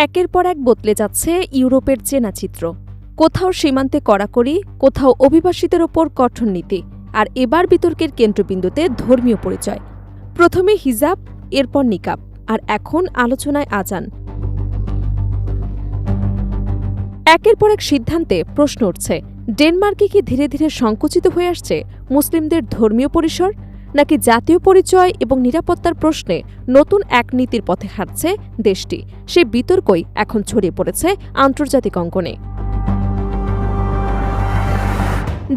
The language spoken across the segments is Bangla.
একের পর এক বদলে যাচ্ছে ইউরোপের চেনা চিত্র। কোথাও সীমান্তে কড়াকড়ি, কোথাও অভিবাসীদের ওপর কঠোর নীতি, আর এবার বিতর্কের কেন্দ্রবিন্দুতে ধর্মীয় পরিচয়। প্রথমে হিজাব, এরপর নিকাব, আর এখন আলোচনায় আজান। একের পর এক সিদ্ধান্তে প্রশ্ন উঠছে, ডেনমার্কে কি ধীরে ধীরে সংকুচিত হয়ে আসছে মুসলিমদের ধর্মীয় পরিসর, নাকি জাতীয় পরিচয় এবং নিরাপত্তার প্রশ্নে নতুন এক নীতির পথে হাঁটছে দেশটি? সেই বিতর্কই এখন ছড়িয়ে পড়েছে আন্তর্জাতিক অঙ্গনে।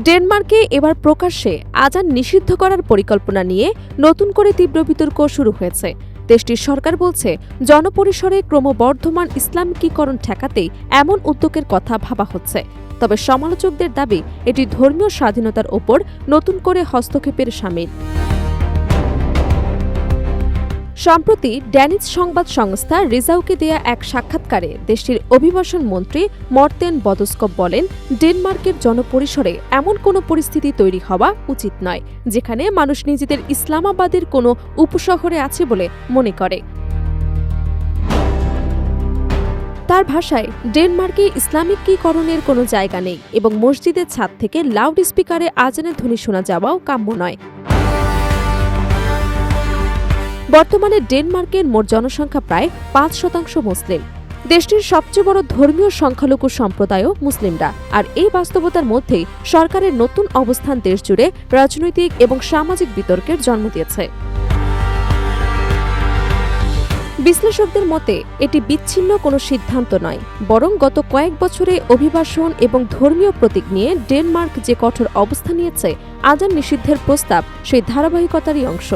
ডেনমার্কে এবার প্রকাশ্যে আজান নিষিদ্ধ করার পরিকল্পনা নিয়ে নতুন করে তীব্র বিতর্ক শুরু হয়েছে। দেশটির সরকার বলছে, জনপরিসরে ক্রমবর্ধমান ইসলামিকীকরণ ঠেকাতেই এমন উদ্যোগের কথা ভাবা হচ্ছে। তবে সমালোচকদের দাবি, এটি ধর্মীয় স্বাধীনতার ওপর নতুন করে হস্তক্ষেপের শামিল। সম্প্রতি ড্যানিশ সংবাদ সংস্থা রিজাউকে দেয়া এক সাক্ষাৎকারে দেশটির অভিবাসন মন্ত্রী মর্তেন বদস্কপ বলেন, ডেনমার্কের জনপরিসরে এমন কোনো পরিস্থিতি তৈরি হওয়া উচিত নয় যেখানে মানুষ নিজেদের ইসলামাবাদের কোনো উপশহরে আছে বলে মনে করে। তার ভাষায়, ডেনমার্কে ইসলামিকীকরণের কোনো জায়গা নেই এবং মসজিদের ছাদ থেকে লাউড স্পিকারে আজানের ধ্বনি শোনা যাওয়াও কাম্য নয়। বর্তমানে ডেনমার্কের মোট জনসংখ্যা প্রায় ৫% মুসলিম। দেশটির সবচেয়ে বড় ধর্মীয় সংখ্যালঘু সম্প্রদায়ও মুসলিমরা, আর এই বাস্তবতার মধ্যেই সরকারের নতুন অবস্থান দেশজুড়ে রাজনৈতিক এবং সামাজিক বিতর্কের জন্ম দিয়েছে। বিশ্লেষকদের মতে, এটি বিচ্ছিন্ন কোনো সিদ্ধান্ত নয়, বরং গত কয়েক বছরে অভিবাসন এবং ধর্মীয় প্রতীক নিয়ে ডেনমার্ক যে কঠোর অবস্থান নিয়েছে, আজান নিষিদ্ধের প্রস্তাব সেই ধারাবাহিকতারই অংশ।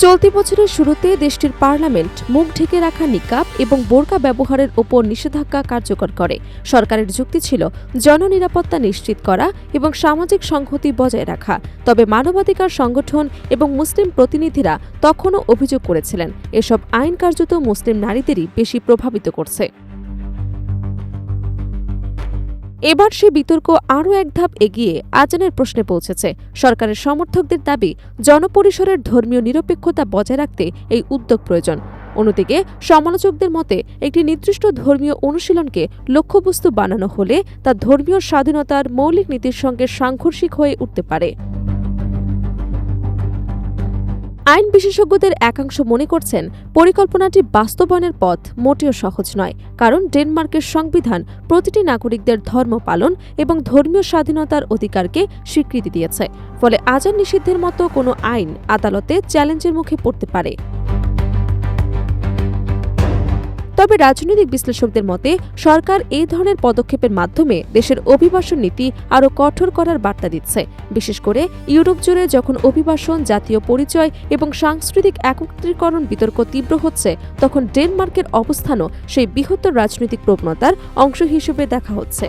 চলতি বছরের শুরুতে দেশটির পার্লামেন্ট মুখ ঢেকে রাখা নিকাব এবং বোরকা ব্যবহারের ওপর নিষেধাজ্ঞা কার্যকর করে। সরকারের যুক্তি ছিল জননিরাপত্তা নিশ্চিত করা এবং সামাজিক সংহতি বজায় রাখা। তবে মানবাধিকার সংগঠন এবং মুসলিম প্রতিনিধিরা তখনও অভিযোগ করেছিলেন, এসব আইন কার্যত মুসলিম নারীদেরই বেশি প্রভাবিত করছে। এবার সে বিতর্ক আরও এক ধাপ এগিয়ে আজানের প্রশ্নে পৌঁছেছে। সরকারের সমর্থকদের দাবি, জনপরিসরের ধর্মীয় নিরপেক্ষতা বজায় রাখতে এই উদ্যোগ প্রয়োজন। অন্যদিকে সমালোচকদের মতে, একটি নির্দিষ্ট ধর্মীয় অনুশীলনকে লক্ষ্যবস্তু বানানো হলে তা ধর্মীয় স্বাধীনতার মৌলিক নীতির সঙ্গে সাংঘর্ষিক হয়ে উঠতে পারে। আইন বিশেষজ্ঞদের একাংশ মনে করছেন, পরিকল্পনাটি বাস্তবায়নের পথ মোটেও সহজ নয়, কারণ ডেনমার্কের সংবিধান প্রতিটি নাগরিকদের ধর্ম পালন এবং ধর্মীয় স্বাধীনতার অধিকারকে স্বীকৃতি দিয়েছে। ফলে আজান নিষিদ্ধের মতো কোনো আইন আদালতে চ্যালেঞ্জের মুখে পড়তে পারে। তবে রাজনৈতিক বিশ্লেষকদের মতে, সরকার এই ধরনের পদক্ষেপের মাধ্যমে দেশের অভিবাসন নীতি আরও কঠোর করার বার্তা দিচ্ছে। বিশেষ করে ইউরোপ জুড়ে যখন অভিবাসন, জাতীয় পরিচয় এবং সাংস্কৃতিক একত্রীকরণ বিতর্ক তীব্র হচ্ছে, তখন ডেনমার্কের অবস্থানও সেই বৃহত্তর রাজনৈতিক প্রবণতার অংশ হিসেবে দেখা হচ্ছে।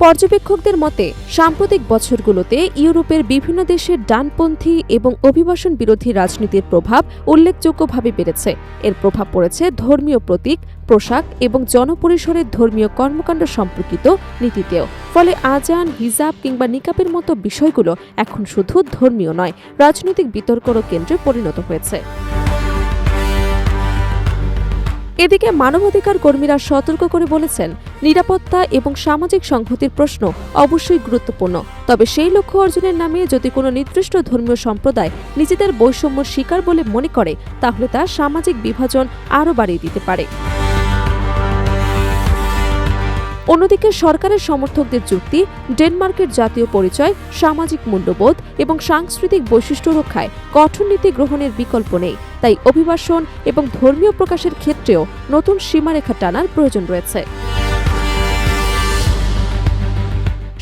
পর্যবেক্ষকদের মতে, সাম্প্রতিক বছরগুলোতে ইউরোপের বিভিন্ন দেশের ডানপন্থী এবং অভিবাসন বিরোধী রাজনীতির প্রভাব উল্লেখযোগ্যভাবে বেড়েছে। এর প্রভাব পড়েছে ধর্মীয় প্রতীক, পোশাক এবং জনপরিসরের ধর্মীয় কর্মকাণ্ড সম্পর্কিত নীতিতেও। ফলে আজান, হিজাব কিংবা নিকাবের মতো বিষয়গুলো এখন শুধু ধর্মীয় নয়, রাজনৈতিক বিতর্কেরও কেন্দ্রে পরিণত হয়েছে। এদিকে মানবাধিকার কর্মীরা সতর্ক করে বলেছেন, নিরাপত্তা এবং সামাজিক সংহতির প্রশ্ন অবশ্যই গুরুত্বপূর্ণ, তবে সেই লক্ষ্য অর্জনের নামে যদি কোনো নির্দিষ্ট ধর্মীয় সম্প্রদায় নিজেদের বৈষম্য স্বীকার বলে মনে করে, তাহলে তা সামাজিক বিভাজন আরও বাড়িয়ে দিতে পারে। অন্যদিকে সরকারের সমর্থকদের যুক্তি, ডেনমার্কের জাতীয় পরিচয়, সামাজিক মূল্যবোধ এবং সাংস্কৃতিক বৈশিষ্ট্য রক্ষায় কঠোর নীতি গ্রহণের বিকল্প নেই। তাই অভিবাসন এবং ধর্মীয় প্রকাশের ক্ষেত্রেও নতুন সীমারেখা টানার প্রয়োজন রয়েছে।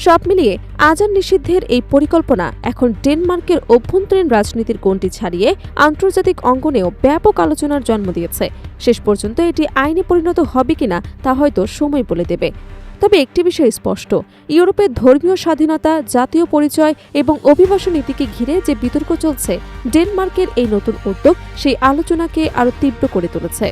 সব মিলিয়ে আজান নিষিদ্ধের এই পরিকল্পনা এখন ডেনমার্কের অভ্যন্তরীণ রাজনীতির গণ্ডি ছাড়িয়ে আন্তর্জাতিক অঙ্গনেও ব্যাপক আলোচনার জন্ম দিয়েছে। শেষ পর্যন্ত এটি আইনে পরিণত হবে কিনা তা হয়তো সময় বলে দেবে। তবে একটি বিষয় স্পষ্ট, ইউরোপের ধর্মীয় স্বাধীনতা, জাতীয় পরিচয় এবং অভিবাসন নীতিকে ঘিরে যে বিতর্ক চলছে, ডেনমার্কের এই নতুন উদ্যোগ সেই আলোচনাকে আরও তীব্র করে তুলেছে।